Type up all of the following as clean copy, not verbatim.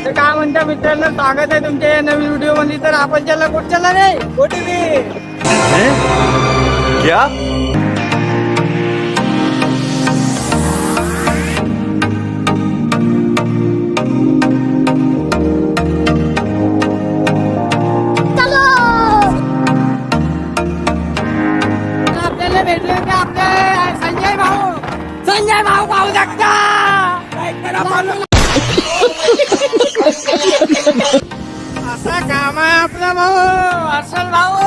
तर काय म्हणता मित्रांनो, स्वागत आहे तुमच्या या नवीन व्हिडिओ मध्ये. तर आपण ज्याला कुठच्याला नाही OTV क्या आपल्याला भेटले की आपले संजय भाऊ पाहू शकता. असा काम आहे आपला भाऊ, अर्षल भाऊ.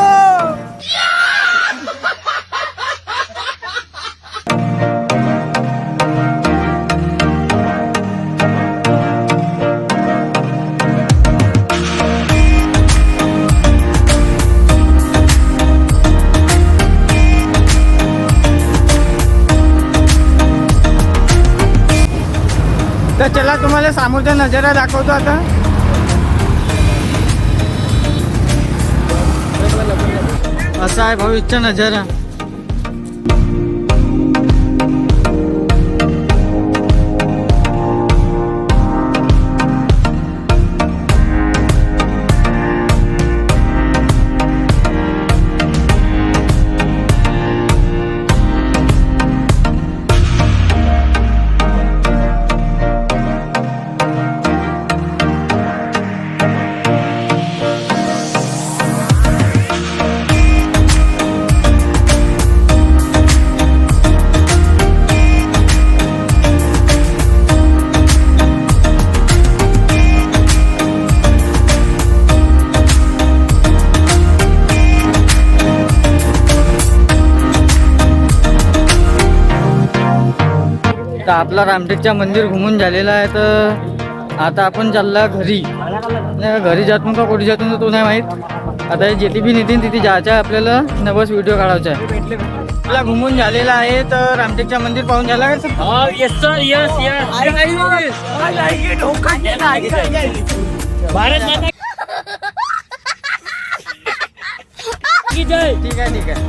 तर चला तुम्हाला समोरचा नजारा दाखवतो आता. असा आहे भाऊ इथचा नजारा. तर आपला रामटेकच्या मंदिर घुमून झालेला आहे. तर आता आपण चालला घरी. घरी जातो का कुठे जातो तो नाही माहीत. आता हे जेथे बी नेतील तिथे जायचं आहे आपल्याला. नवस व्हिडिओ काढायचा आहे. आपला घुमून झालेला आहे. तर रामटेकच्या मंदिर पाहून झाला का sir? Yes sir, yes yes. Bharat माता की जय. ठीक आहे ठीक आहे.